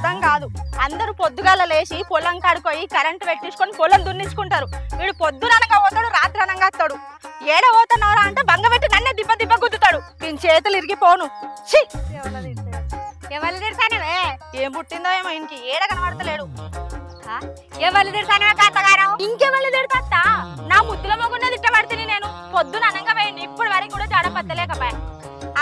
అర్థం కాదు. అందరూ పొద్దుగాల లేచి పొలం కాడుకోయి కరెంటు పెట్టించుకొని పొలం దున్నించుకుంటారు. వీడు పొద్దుననగా పోతాడు, రాత్రి అనగా వస్తాడు. ఏడ పోతున్నారా అంటే బంగ పెట్టి నన్నే దిబ్బ దిబ్బ గుద్దుతాడు. దీని చేతులు ఇరిగిపోను. ఎవరు తిడతానవే? ఏం పుట్టిందో ఏమో ఇంకి ఏడ కనబడతలేడు. ఎవరు తిడతానవే కాంతగారం? ఇంకెవరు తిడతా? నా ముద్దుల మొగున్న తిట్టబడుతుంది. నేను పొద్దున అనంగా పోయింది, ఇప్పుడు వరకు కూడా జడపత్తలేకపోయా.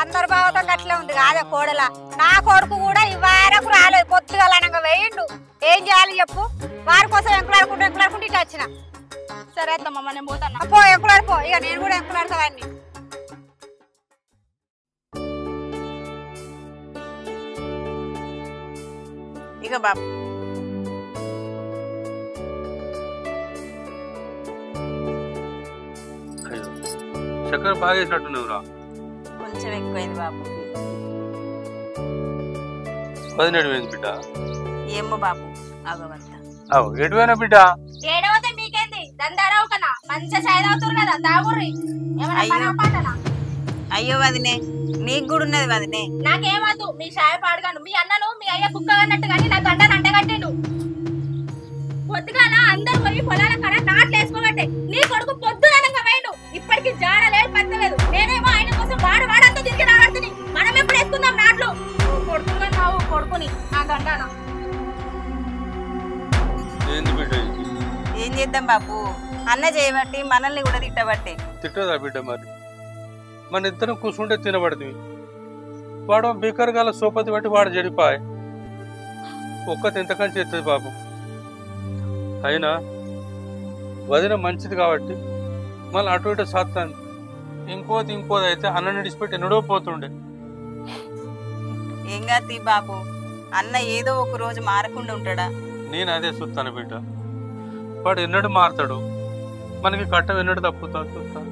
అందరు బావతో గట్లే ఉంది కాదే కోడల. నా కొడుకు కూడా ఇవ్వరకు రాలేదు, పొద్దుగాల అనంగా వేయండు. ఏం చేయాలి చెప్పు? వారి కోసం ఎంకులాడుకుంటూ ఇట్లా వచ్చిన. సరే అత్తమ్మ నేను పోతాను. పో ఎంకులాడిపో, ఇక నేను కూడా ఎంకులాడతా వాడిని. ఇక బాబు చక్కెర బాగా వేసినట్టున్నావురా. కొంచెం ఎక్కువైంది బాబు. 17 వేలు బిడ్డ. ఏమో బాబు అగవంత. ఎటువైనా బిడ్డ ఏడవతే మీకేంది? దండారావు కన్నా మంచిగా చాయ్ తాగుతారు కదా, తాగుర్రి. అయ్యో వదినే, నీకు కూడా ఉన్నది వదినే. నాకేమద్దు మీ చాయ్ పాడగాను. మీ అన్నను మీ అయ్య కుక్క అన్నట్టు కానీ నా దండను అంటగట్టిండు. పొద్దుగాల అందరు పోయి పొలాల కాడ నాట్లు వేసుకోబట్టే నీ కొడుకు పొద్దుననంగా వేయండు. ఇప్పటికి జాడ లేదు, పత్త లేదు. నేనేమో ఆయన కోసం వాడంతా తిరిగి రాడుతుంది. మనం ఎప్పుడు వేసుకుందాం నాట్లు? కొడుకుగా నావు కొడుకుని నా దండాన. ఏం చేద్దాం బాబు, అన్న చేయబట్టి మనల్ని కూడా తిట్టబట్టే. తిట్టదా బిడ్డ? మరి మన ఇద్దరం కూర్చుంటే తినబడుతుంది. వాడు బీకర్ గాల సోపతి బట్టి వాడు చెడిపాయి. ఒక్కటి ఎంతకని చేస్తుంది బాబు. అయినా వదిన మంచిది కాబట్టి మళ్ళీ అటు ఇటు సాత్తాను. ఇంకోది అయితే అన్న విడిచిపెట్టి ఎన్నడో పోతుండే. ఏం కాదు బాబు, అన్న ఏదో ఒక రోజు మారకుండా ఉంటాడా? నేను అదే చూస్తాను బిడ్డ. వాడు ఎన్నడు మారుతాడు, మనకి కట్టం ఎన్నడు తప్పుతా చూస్తాను.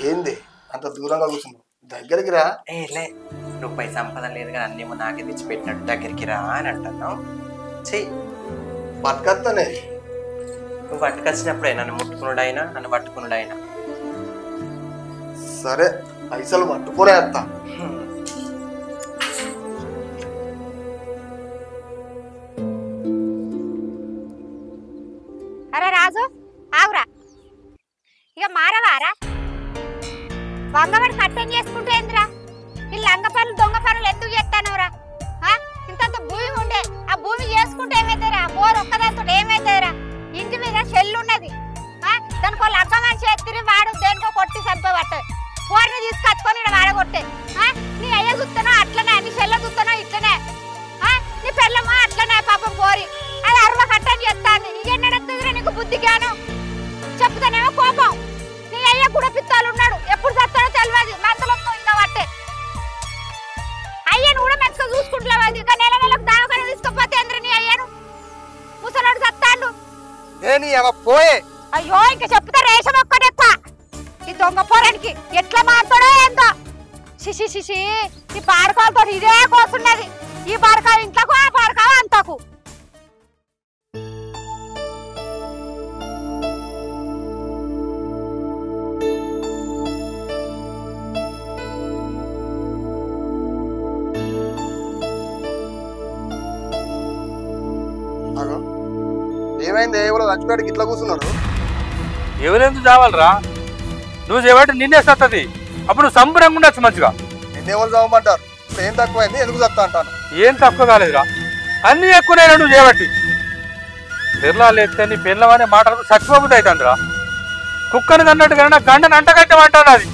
ఏంది అంత దూరంగా కూర్చున్నావు? దగ్గరికి రా. లే, రూపాయి సంపద లేదు కానీ అన్నేమో నాకే తెచ్చిపెట్టినట్టు దగ్గరికి రా అని అంటున్నావు. చెయ్యి పట్టుకొస్తానే. నువ్వు పట్టుకొచ్చినప్పుడే నన్ను ముట్టుకున్నాడైనా నన్ను పట్టుకున్నాడైనా సరే, పైసలు పట్టుకోరే అత్త. అరే రాజు ఆవురా, ఇక మారవారా? వంగవాడి కట్టం చేసుకుంటే ఏందిరా? ఈ లంగ పనులు దొంగ పనులు ఎందుకు చేస్తానవరా? ఇంతంత భూమి ఉండే ఆ భూమి చేసుకుంటే ఏమైతుందిరా? బోర్ ఒక్కదాంతో ఏమైతుందిరా? ఇంటి మీద చెల్లు ఉన్నది, దానికో లగ్గ మనిషి ఎత్తిరి వాడు దేనికో కొట్టి చంపబట్ట బోర్ని తీసుకొచ్చుకొని ఇక్కడ వాడగొట్టే. నీ అయ్య చూస్తానో అట్లనే, నీ చెల్ల చూస్తానో ఇట్లనే, నీ పెళ్ళమో అట్లనే. పాపం పోరి అది అరవ కట్టని చేస్తాను. ఇంకెన్నడెత్తుదిరా నీకు బుద్ధి జ్ఞానం? చెప్తానేమో కోపం. నీ అయ్య కూడా పిత్తాలు ఉన్నాడు, ఎప్పుడు చస్తాడో తెలియదు. మంతలతో ఇంకా పట్టే అయ్యను కూడా మంచిగా చూసుకుంటలేవు. అది ఇంకా నెల నెలకు దావకాడ తీసుకుపోతే అందరూ నీ అయ్యను ముసలాడు చస్తాడు. పోయే అయ్యో ఇంకా చెప్తా రేషం ఒక్కడెక్కువ. ఈ దొంగ పోరానికి ఎట్లా మారుతాడో ఏందో. శిశి ఈ పాడకాలతో ఇదే కోసున్నది. ఈ పాడకాయ ఇంట్లోకు, ఆ పాడకాయ అంతకు. ఏమైంది? ఎవరో చచ్చిపోయాడికి ఇట్లా కూర్చున్నారు. ఎవరెందుకు చావాలరా? నువ్వు చేయబట్టి నిన్నే సత్తది. అప్పుడు నువ్వు సంబరంగా ఉండొచ్చు మంచిగా. నిన్నెవరు చావమంటారు? ఇప్పుడు ఏం తక్కువైంది, ఎందుకు చెప్తా అంటాను. ఏం తక్కువ కాలేదురా, అన్నీ ఎక్కువనైనా నువ్వు చేయబట్టి. పిల్లలు ఎత్తే నీ పిల్లవనే మాటలకు చచ్చిపోబుద్ది అవుతుందిరా. కుక్కని కన్నట్టుగా నా గండను అంటగట్టమంటాను. అది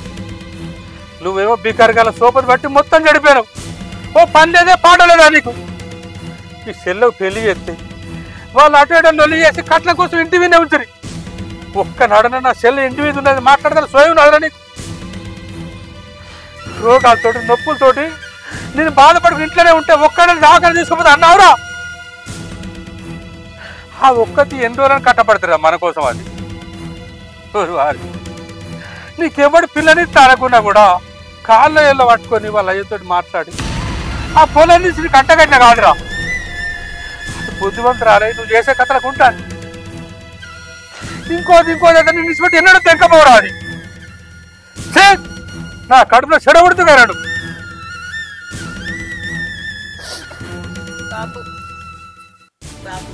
నువ్వేమో బికారిగాల సోపతి బట్టి మొత్తం గడిపాను. ఓ పని లేదే పాట లేదా నీకు? ఈ సెల్లకు పెళ్లి చేస్తే వాళ్ళు అటు ఇటు నొల్లి చేసి కట్ల కోసం ఇంటి మీద ఉంచరు. ఒక్క నడన నా సెల్ ఇంటి మీద ఉన్నది మాట్లాడగల సోయం ఉన్నదిరా నీకు? రోగాలతోటి నొప్పులతోటి నేను బాధపడుకు ఇంట్లోనే ఉంటే ఒక్కడని దాఖలు తీసుకోపోతే అన్నావురా? ఆ ఒక్కటి ఎన్ని రోజులని కట్టపడతారా మన కోసం? అది వారి నీకెవడు పిల్లని తారకున్నా కూడా కాళ్ళ ఏళ్ళ పట్టుకొని వాళ్ళ అయ్యతో మాట్లాడి ఆ పొలం నుంచి నీకు అంటగట్టిన కాదురా. బుద్ధిమంతురాలే నువ్వు చేసే కథలకు ఉంటాను. ఇంకోది దగ్గర నుంచి పెట్టి ఎన్నడూ తెంకపోరా. అది నా కడుపులో చెడగొడుతుగారాడు. బాబు బాబు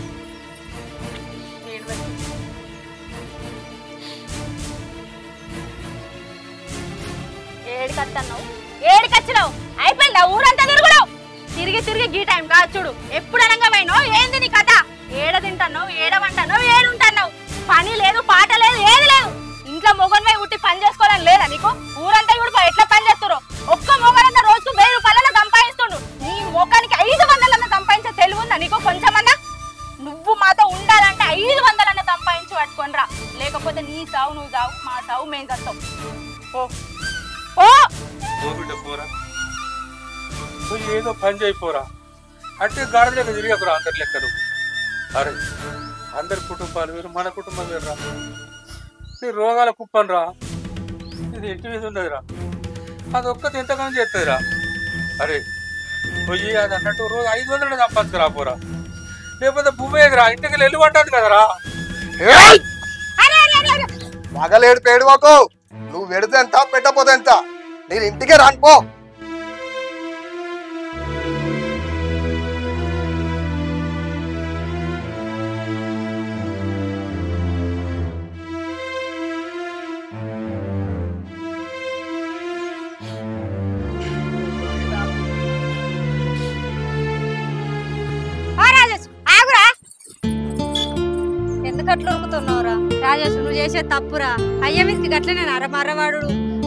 ఏడికత్తన్నావు? ఏడికొచ్చినావు? అయిపోయిందా ఊరంతా తిరుగుడు? తిరిగి తిరిగి గీ టైం కాదు చూడు. ఎప్పుడు అనగా పోయినావు? ఏంది నీ కథ? ఏడ తింటున్నావు, ఏడవంటున్నావు, ఏడుంటున్నావు? పని లేదు, పాట లేదు, ఏది లేదు. ఇంట్లో మొగన్వై ఉట్టి పని చేసుకోవాలని లేదా నీకు? ఊరంతా ఇప్పుడు ఎట్లా పని చేస్తారు? ఒక్క మొగలంతా రోజుకు 1000 రూపాయలన్నా సంపాదిస్తుండు. నీ మొగానికి 500 సంపాదించే తెలివి ఉందా నీకు కొంచెమన్నా? నువ్వు మాతో ఉండాలంటే 500 సంపాదించి పట్టుకొని రా. లేకపోతే నీ సావు నువ్వు సావు, మా సావు మేము చేస్తాం. పోరా ఏదో పని చేయిపోరా. అంటే గాడి దగ్గర తిరిగకురా అందరి లెక్కలు. అరే అందరి కుటుంబాలు వేరు, మన కుటుంబం వేరురా. నీ రోగాల కుప్పని రా. ఇది ఇంటి మీద ఉన్నదిరా. అది ఒక్కటి ఎంతగానో చేస్తుందిరా. అరే పొయ్యి అది అన్నట్టు రోజు 500 సంపాదించుకురా పోరా. లేకపోతే భూమేదిరా ఇంటికి వెళ్ళి పట్టదు కదరా. మగలేడు పేడువాకు. నువ్వు వెడితే ఎంత పెట్టపోతే ఎంత? నేను ఇంటికే రానుకో. ఎందుకట్లా ఉరుకుతున్నావురా రాజేష్? నువ్వు చేసే తప్పురా. అయ్య మీదకి గట్లనే మర్రవాడు.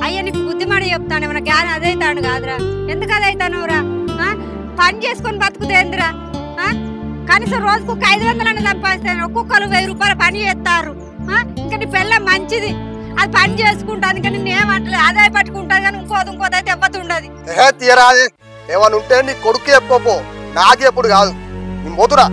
అయ్య నీకు బుద్ధిమాడి చెప్తాను, ఏమన్నా జ్ఞానం అదైతాను కాదురా. ఎందుకు అదైతానురా? పని చేసుకొని బతుకుతేందిరా? కనీసం రోజుకు 500 సంపాదిస్తాను. ఒక్కొక్కరు 1000 రూపాయలు పని చేస్తారు. ఇంకా నీ పిల్ల మంచిది, అది పని చేసుకుంటుంది. ఇంకా నేను ఏమంటలేదు, అదే పట్టుకుంటుంది. కానీ ఇంకోది అయితే ఎవ్వతుండదు. తీయరాదే ఏమని ఉంటే నీ కొడుకు చెప్పపో, నాకు ఎప్పుడు కాదు. నీ మొదురా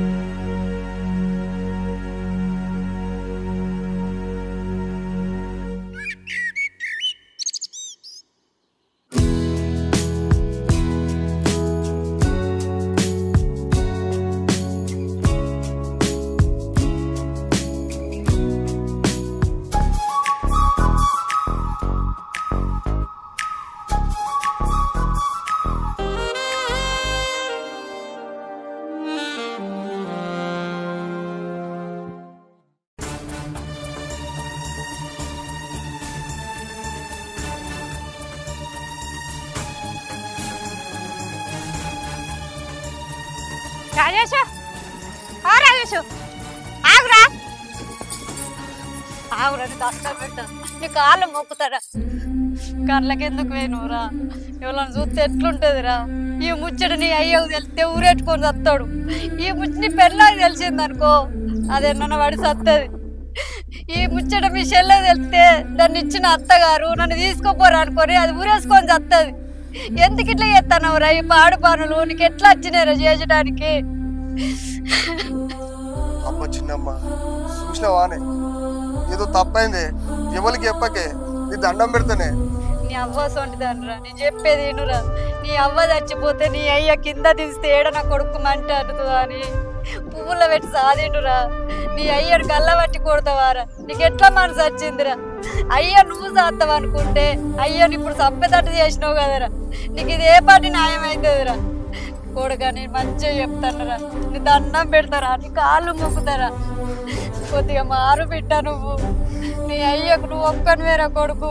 రాజేష్, రాజేష్ ఆగురా. ఆగురా, నీ కష్టం పెట్టా. నీ కాళ్ళు మొక్కుతారా? కళ్ళకెందుకు వేయనురా? ఎవరైనా చూస్తే ఎట్లుంటదిరా? ఈ ముచ్చట నీ అయ్యకు తెలిస్తే ఊరెట్టుకొని చస్తాడు. ఈ ముచ్చట నీ పెళ్ళానికి తెలిసిందనుకో, అదేమన్నా వాడి సత్తది. ఈ ముచ్చట మీ చెల్లెకి తెలిస్తే దాన్ని ఇచ్చిన అత్తగారు నన్ను తీసుకోపోరు అనుకొని అది ఊరేసుకొని చత్తది. ఎందుకు ఇట్లా చేస్తానవురా ఈ పాడు పనులు? నీకు ఎట్లా వచ్చినారా చేసడానికి? అమ్మ చిన్నమ్మ చూసినావానే, ఏదో తప్పైంది. ఎవరికి చెప్పకే, నీ దండం పెడతానే. నీ అవ్వ సొంటిదనరా, నేను చెప్పేది ఏనురా. నీ అవ్వ చచ్చిపోతే నీ అయ్య కింద తీస్తే ఏడ నా కొడుకు మంట అంటుతుందా అని పువ్వుల్లో పెట్టి సాదిండురా. నీ అయ్యను గల్ల పట్టి కొడతావారా? నీకు ఎట్లా మనసు వచ్చిందిరా? అయ్య నువ్వు సాస్తావు అనుకుంటే అయ్యని ఇప్పుడు చంపేటట్టు చేసినావు కదరా. నీకు ఇది ఏ పాటి న్యాయం అవుతుందిరా? కొడుక నేను మంచిగా చెప్తానురా, నీ దండం పెడతారా, నీ కాళ్ళు మొక్కుతారా. కొద్దిగా మారు బిడ్డ నువ్వు. నీ అయ్యకు నువ్వు ఒక్కని వేరే కొడుకు.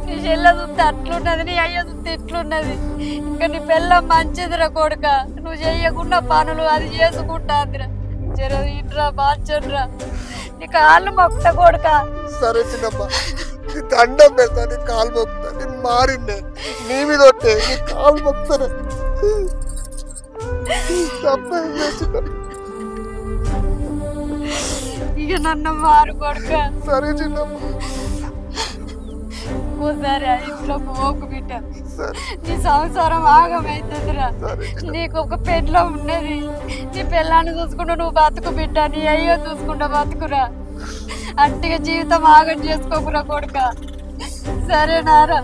నీ చెల్లె చూస్తే అట్లున్నది, నీ అయ్య చూస్తే ఇట్లున్నది. ఇంకా నీ పిల్ల మంచిదిరా కొడుక. నువ్వు చెయ్యకుండా పనులు అది చేసుకుంటాదిరా. జరరా మార్చర్రా నీ కాళ్ళు మొక్త కొడుక. సరే చిన్నమ్మ నీ దండం పెడతా, నీ కాలు మొక్కుతా, నేను మారిండే నీ మీద ఒట్టే నీ కాలు మొక్కుతాను. తప్పైందే చిన్నమ్మ. ఇక నన్ను మారు కొడుక. సరే చిన్నమ్మ. ఇంకోసారి ఆ ఇంట్లో పోకు బిడ్డ. సరే నీ సంసారం ఆగమైతుందిరా. నీకు ఒక పెళ్ళ ఉన్నది, నీ పెళ్ళాన్ని చూసుకుంటూ నువ్వు బతుకు బిడ్డ, నీ అయ్యో చూసుకుంటా బతుకురా. అట్టిగా జీవితం ఆగం చేసుకోకురా కొడుక. సరేనారా?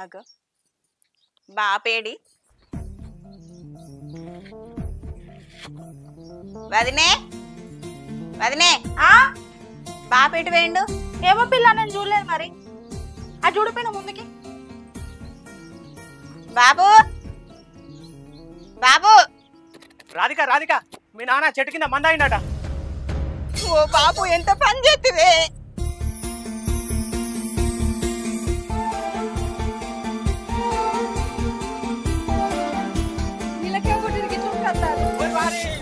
అగో బాపేడి వదినే వదినే బాపేటి వేయండు. ఏమో పిల్ల నేను చూడలేదు మరి. ఆ చూడిపోయిన ముందుకి. బాబు బాబు రాధిక రాధిక మీ నాన్న చెట్టు కింద మందాయిండట. ఓ బాబు ఎంత పని చేతివే.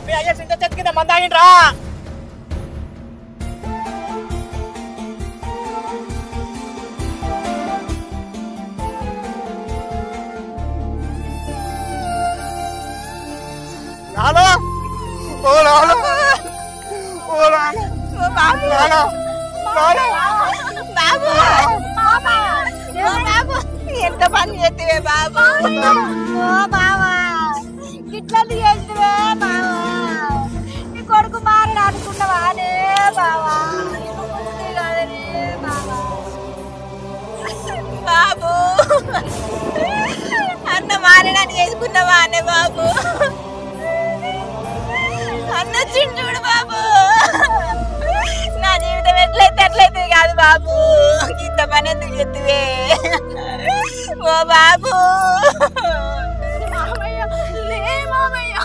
మీ అయ్య చింత చెట్టు కింద మందాయిండ్రా. నానా ఓ నానా ఓ నానా ఓ బాబు నానా నానా బాబు ఓ బాబు ఎంత పని చేతివే బాబు. ఓ బావా ఇట్లాంటి చేసివే బావా. నీ కొడుకు మారని అనుకున్నావానే బావా. బాబు అన్న మారడానికి చేసుకున్నావా అనే బాబు. అన్న చూడు బాబు, నా జీవితం ఎట్లయితే కాదు బాబు. ఇంత పని ఎందుకు చెప్తివే ఓ బాబు. మామయ్య లే మామయ్య,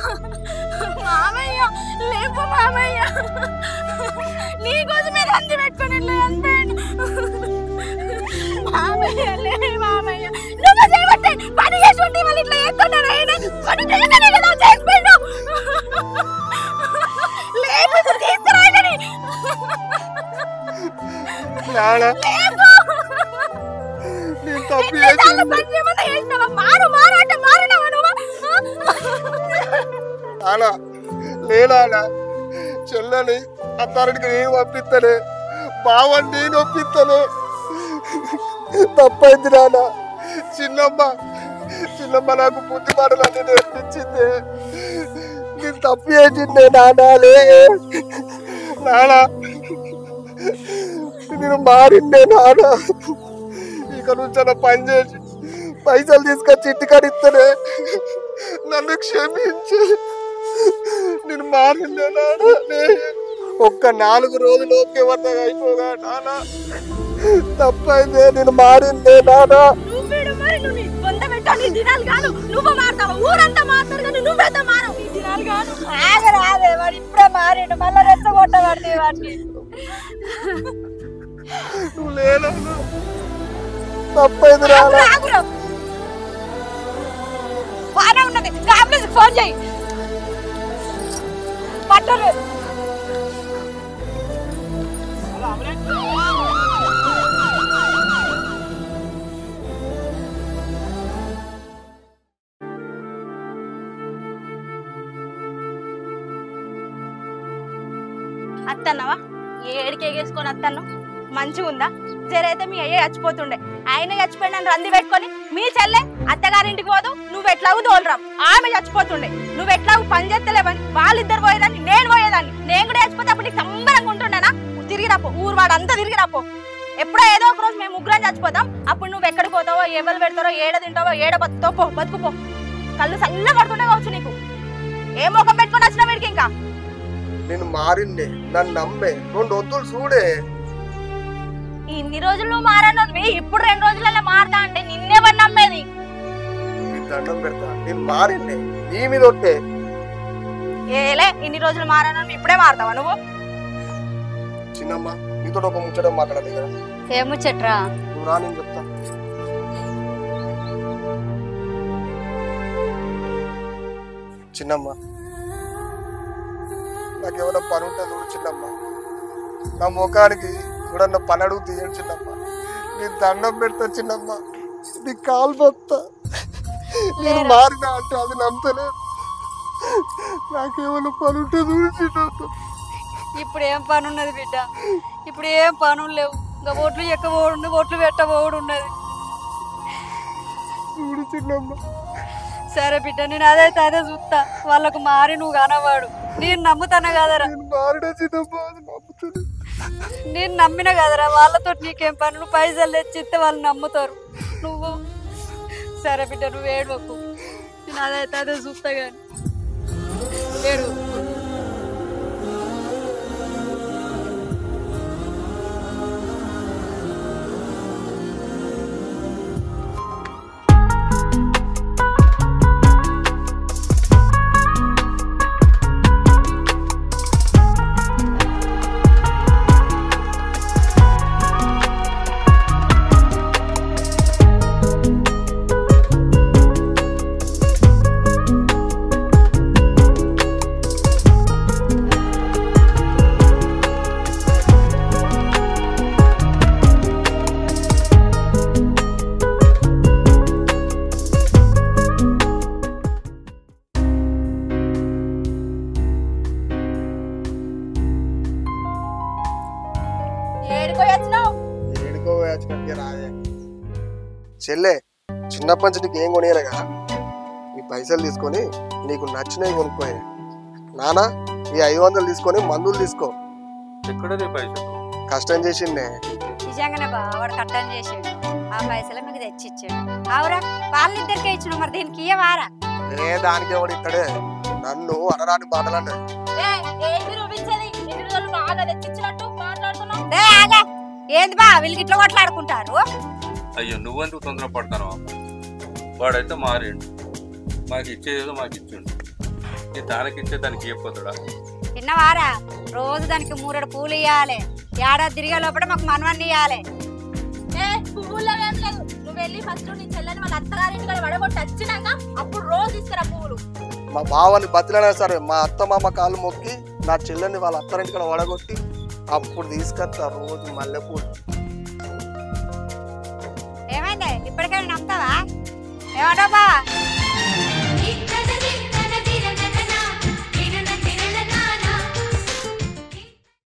మామయ్య లేపు మామయ్య. నీకోసమే రంది పెట్టుకుని మామయ్య లే మామయ్య. నువ్వు చేయబట్టే పని చేసుకుంటే వాళ్ళు ఇట్లా చేస్తున్నాడు. ఆయన పని చేయకనే కదా చేసిపోయినా. లేపు తీసుకురాయని నానా నేను తప్పు చేసి మారు మారు అంటే మారినవా నువ్వు? నానా లేనా చెల్లని అత్తారికి నేను పంపిస్తానే, బావని నేను ఒప్పిస్తాను. తప్పైంది నాన్న. చిన్నమ్మ నాకు బుద్ధి మాటలన్నీ నేర్పించింది. నేను తప్పు చేసిందే నానాలే. నానా నేను మారిండే నానా. ఇక నుంచి అలా పని చేసి పైసలు తీసుకొచ్చి ఇంటికాడిస్తానే. నన్ను క్షమించి నేను మారిండే నానా. ఒక్క 4 రోజులు ఓకే వద్దగా అయిపోగా నానా. తప్పైందే, నేను మారిందే నానా. దినాలు కాదు నువ్వు మారుతావు. ఊరంతా మారుతారు కానీ నువ్వెంత మారవు. ఈ దినాలు కాదు. ఆగరాదే వాడు ఇప్పుడే మారిండు, మళ్ళా రెచ్చగొట్టబడి వాడిని. నువ్వు లేనా తప్పైంది నానా. బాగా ఉన్నది, అంబులెన్స్ ఫోన్ చేయి. పట్టరు అత్తన్నవా ఏడికి ఎగేసుకొని అత్తన్ను మంచిగా ఉందా? జరైతే మీ అయ్య చచ్చిపోతుండే, ఆయన చచ్చిపోయిన రంది పెట్టుకొని మీ చెల్లె అత్తగారింటికి పోదు. నువ్వు ఎట్లాగూ తోలరావు. ఆమె చచ్చిపోతుండే, నువ్వు ఎట్లాగూ పని చేస్తలేవని వాళ్ళిద్దరు పోయేదాన్ని, నేను పోయేదాన్ని. నేను కూడా చచ్చిపోతే అప్పుడు నీకు సంబరంగా ఉంటుండేనా? తిరిగి రాపో, ఊరు వాడంతా తిరిగి రాపో. ఎప్పుడో ఏదో ఒక రోజు మేము ముగ్గురం చచ్చిపోతాం. అప్పుడు నువ్వు ఎక్కడికి పోతావో, ఎవరు పెడతారో, ఏడ తింటావో, ఏడ బతుకుతావో పో, బతుకుపో. కళ్ళు చల్ల పడుతుండే కావచ్చు నీకు. ఏ ముఖం పెట్టుకొని వచ్చినా వీడికి ఇంకా. నేను మారిండే, నన్ను నమ్మే 2 వద్దులు చూడే. ఇన్ని రోజులు నువ్వు మారన్నది ఇప్పుడు 2 రోజులలో మారతా అంటే నిన్నేవని నమ్మేది? నీ దండం పెడతా, నేను మారిండే నీ మీద ఒట్టే. ఏలే ఇన్ని రోజులు మారన్నది ఇప్పుడే మారతావా నువ్వు? చిన్నమ్మ నీతో ఒక ముచ్చట మాట్లాడాలి కదా. ఏముచ్చట్రా? నువ్వు రా, నేను చెప్తా. చిన్నమ్మ, నాకేమైనా పని ఉంటే చూడు చిన్నమ్మ. నా ముఖానికి చూడన్న పని అడుగు తీయండి చిన్నమ్మ. నీ దండం పెడతా చిన్నమ్మ, నీ కాలు పోతా. నేను మారినా అంటే అది నమ్మలేదు. నాకేమైనా పని ఉంటే చూడు చిన్నమ్మ. ఇప్పుడు ఏం పని ఉన్నది బిడ్డ? ఇప్పుడు ఏం పనులు లేవు. ఇంకా ఓట్లు ఎక్కబోడు, ఓట్లు పెట్టబోడు ఉన్నది. చూడు చిన్నమ్మ. సరే బిడ్డ, నేను అదైతే అదే చూస్తా. వాళ్ళకు మారి నువ్వు కానవాడు. నేను నమ్ముతాను కదరా. నేను మారినా చిన్నమ్మ, అది నమ్ముతుంది. నేను నమ్మిన కదరా. వాళ్ళతో నీకేం పని? నువ్వు పైసలు తెచ్చిస్తే వాళ్ళు నమ్ముతారు. నువ్వు సరే బిడ్డ, నువ్వు ఏడవకు. నేను అదైతే అదే చూస్తా కానీ ఏడు. చెల్లె, చిన్నప్పటి నుంచి నీకు ఏం కొనియాలి కదా, ఈ పైసలు తీసుకొని నీకు నచ్చినవి కొనుక్కోయా. నానా, ఈ 500 తీసుకొని మందులు తీసుకో. ఎక్కడ పైసలు? కష్టం చేసిండే. నిజంగానే బా, వాడు కట్టం చేసాడు. ఆ పైసలు మీకు తెచ్చిచ్చాడు. అవురా, వాళ్ళిద్దరికే ఇచ్చిన. మరి దీనికి ఇయ్యవారా? దానికి ఎవడు ఇస్తాడే? నన్ను అనరాని బాధలు అన్నాడు. ఏంది బా వీళ్ళకి ఇట్లా కొట్లాడుకుంటారు? అయ్యో, నువ్వెందుకు తొందర పడతాను? వాడైతే మారిండు. మాకు ఇచ్చేదో మాకు ఇచ్చిండు. దానికి ఇచ్చే దానికి ఇవ్వపోతాడా? విన్నవారా? రోజు దానికి 3 పూలు ఇవ్వాలి. ఏడాది తిరిగే లోపల మాకు మనవన్ని ఇవ్వాలి. పువ్వుల్లో ఏం లేదు. నువ్వు వెళ్ళి ఫస్ట్ నీ చెల్లెని వాళ్ళ అత్తగారింటి కూడా వడగొట్టి వచ్చినాక అప్పుడు రోజు తీసుకురా పువ్వులు. మా బావని బతిలైనా సరే మా అత్త మామ కాళ్ళు మొక్కి నా చెల్లెని వాళ్ళ అత్తరింటి కూడా వడగొట్టి అప్పుడు తీసుకొస్తా రోజు మల్లెపూలు. ఏమైంది? ఇప్పటికైనా నమ్ముతావా? ఏమంటావు బావా?